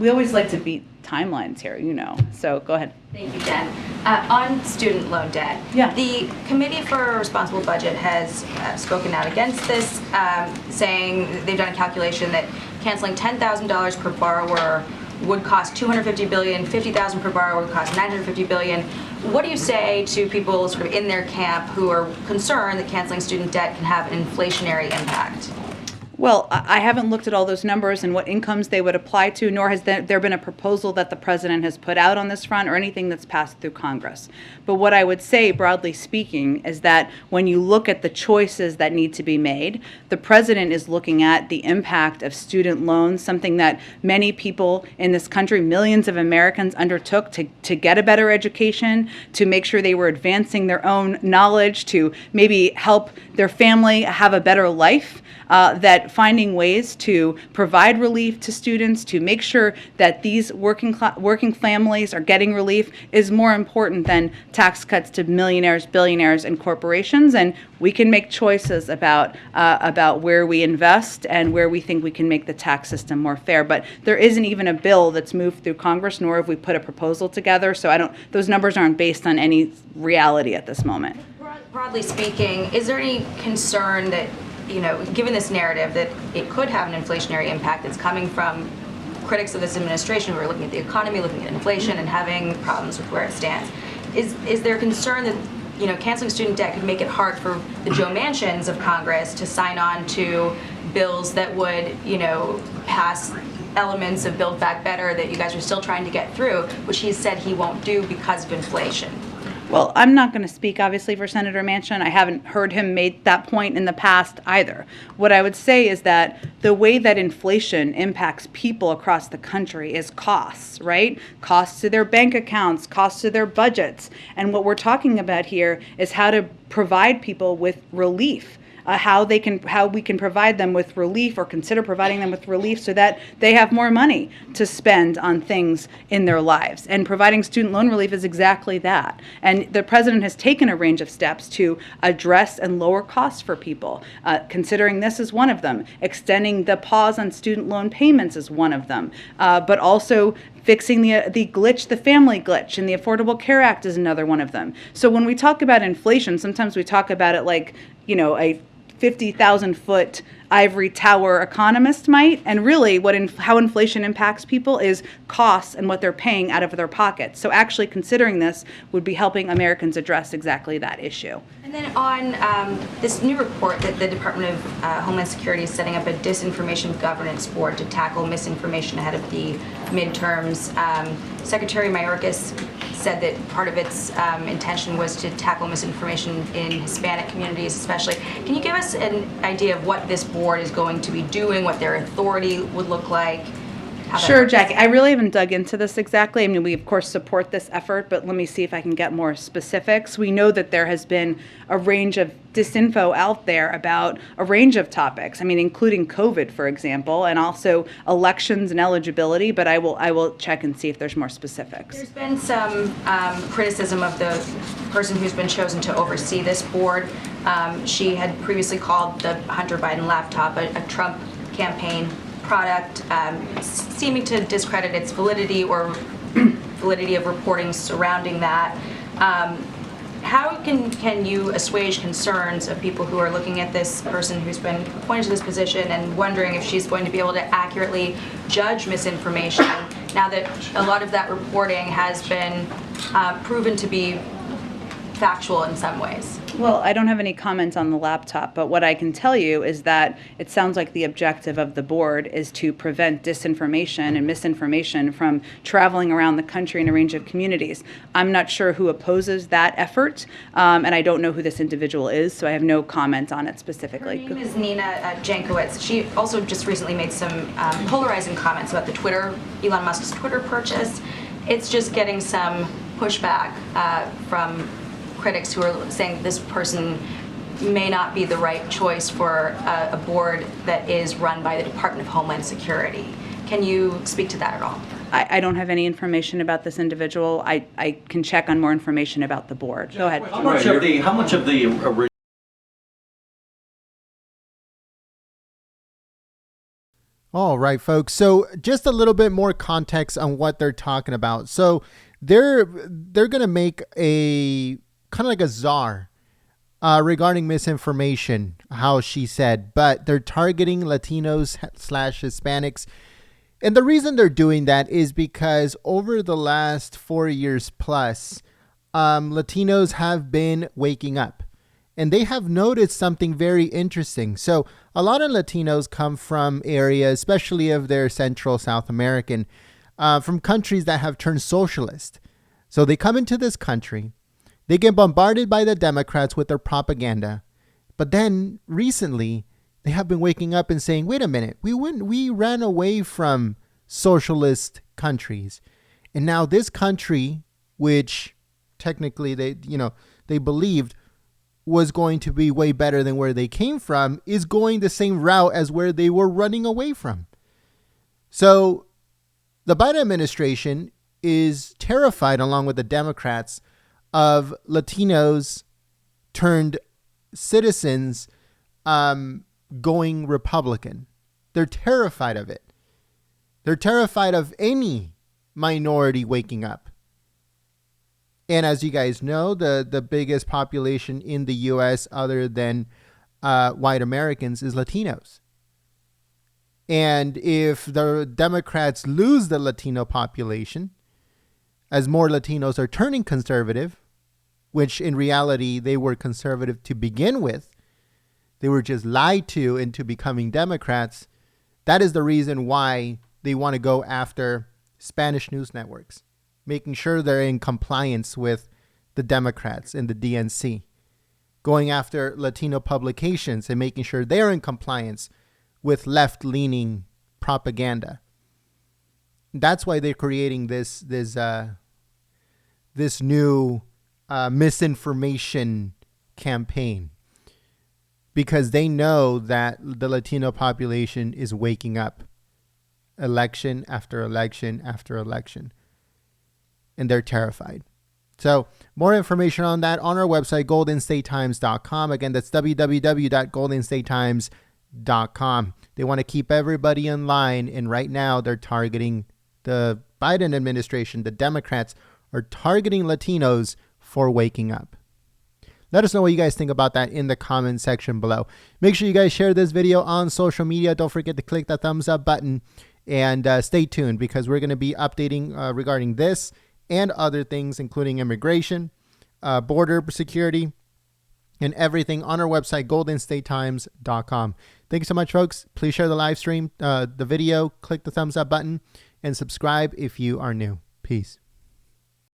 We always like to beat timelines here, so go ahead. Thank you, Jen. On student loan debt, the Committee for a Responsible Budget has spoken out against this, saying they've done a calculation that canceling $10,000 per borrower would cost $250 billion, $50,000 per borrower would cost $950 billion. What do you say to people sort of in their camp who are concerned that canceling student debt can have an inflationary impact? Well, I haven't looked at all those numbers and what incomes they would apply to, nor has there been a proposal that the president has put out on this front or anything that's passed through Congress. But what I would say, broadly speaking, is that when you look at the choices that need to be made, the president is looking at the impact of student loans, something that many people in this country, millions of Americans, undertook to get a better education, to make sure they were advancing their own knowledge, to maybe help their family have a better life. That finding ways to provide relief to students, to make sure that these working families are getting relief is more important than tax cuts to millionaires, billionaires, and corporations. And we can make choices about where we invest and where we think we can make the tax system more fair. But there isn't even a bill that's moved through Congress, nor have we put a proposal together. So those numbers aren't based on any reality at this moment. Broadly speaking, is there any concern that, given this narrative, that it could have an inflationary impact that's coming from critics of this administration who are looking at the economy, looking at inflation, and having problems with where it stands? Is there concern that, canceling student debt could make it hard for the Joe Manchins of Congress to sign on to bills that would, pass elements of Build Back Better that you guys are still trying to get through, which he said he won't do because of inflation? Well, I'm not going to speak, obviously, for Senator Manchin. I haven't heard him make that point in the past either. What I would say is that the way that inflation impacts people across the country is costs, right? Costs to their bank accounts, costs to their budgets. And what we're talking about here is how to provide people with relief. How we can provide them with relief or consider providing them with relief so that they have more money to spend on things in their lives. And providing student loan relief is exactly that. And the president has taken a range of steps to address and lower costs for people. Considering this is one of them. Extending the pause on student loan payments is one of them. But also fixing the family glitch in the Affordable Care Act is another one of them. So when we talk about inflation, sometimes we talk about it like, a 50,000-foot ivory tower economist might, and really how inflation impacts people is costs and what they're paying out of their pockets. So actually considering this would be helping Americans address exactly that issue. And then on this new report that the Department of Homeland Security is setting up a disinformation governance board to tackle misinformation ahead of the midterms. Secretary Mayorkas said that part of its intention was to tackle misinformation in Hispanic communities especially. Can you give us an idea of what this board is going to be doing, what their authority would look like? Sure, Jackie. I really haven't dug into this exactly. I mean, we, of course, support this effort, but let me see if I can get more specifics. We know that there has been a range of disinfo out there about a range of topics, including COVID, for example, and also elections and eligibility, but I will check and see if there's more specifics. There's been some criticism of the person who's been chosen to oversee this board. She had previously called the Hunter Biden laptop a Trump campaign product, seeming to discredit its validity or validity of reporting surrounding that. How can you assuage concerns of people who are looking at this person who's been appointed to this position and wondering if she's going to be able to accurately judge misinformation now that a lot of that reporting has been proven to be factual in some ways? Well, I don't have any comments on the laptop, but what I can tell you is that it sounds like the objective of the board is to prevent disinformation and misinformation from traveling around the country in a range of communities. I'm not sure who opposes that effort, and I don't know who this individual is, so I have no comment on it specifically. Her name is Nina Jankowicz. She also just recently made some polarizing comments about Elon Musk's Twitter purchase. It's just getting some pushback from critics who are saying this person may not be the right choice for a board that is run by the Department of Homeland Security. Can you speak to that at all? I don't have any information about this individual. I can check on more information about the board. Go ahead. How much of the All right, folks. So just a little bit more context on what they're talking about. So they're going to make a kind of like a czar regarding misinformation, how she said, but they're targeting Latinos slash Hispanics. And the reason they're doing that is because over the last 4 years plus, Latinos have been waking up. And they have noticed something very interesting. So a lot of Latinos come from areas, especially if they're Central South American, from countries that have turned socialist. So they come into this country, they get bombarded by the Democrats with their propaganda. But then recently, they have been waking up and saying, wait a minute, we ran away from socialist countries. And now this country, which technically they believed was going to be way better than where they came from, is going the same route as where they were running away from. So the Biden administration is terrified, along with the Democrats, of Latinos turned citizens going Republican. They're terrified of it. They're terrified of any minority waking up. And as you guys know, the biggest population in the U.S. other than white Americans is Latinos. And if the Democrats lose the Latino population, as more Latinos are turning conservative, which in reality they were conservative to begin with, they were just lied to into becoming Democrats, that is the reason why they want to go after Spanish news networks, making sure they're in compliance with the Democrats and the DNC, going after Latino publications and making sure they're in compliance with left-leaning propaganda. That's why they're creating this new misinformation campaign, because they know that the Latino population is waking up election after election after election. And they're terrified. So more information on that on our website, goldenstatetimes.com. Again, that's www.goldenstatetimes.com. They want to keep everybody in line. And right now they're targeting the Biden administration. The Democrats are targeting Latinos for waking up. Let us know what you guys think about that in the comment section below. Make sure you guys share this video on social media. Don't forget to click the thumbs up button and stay tuned, because we're going to be updating regarding this and other things, including immigration, border security, and everything on our website, goldenstatetimes.com. Thank you so much, folks. Please share the live stream, the video, click the thumbs up button, and subscribe if you are new. Peace.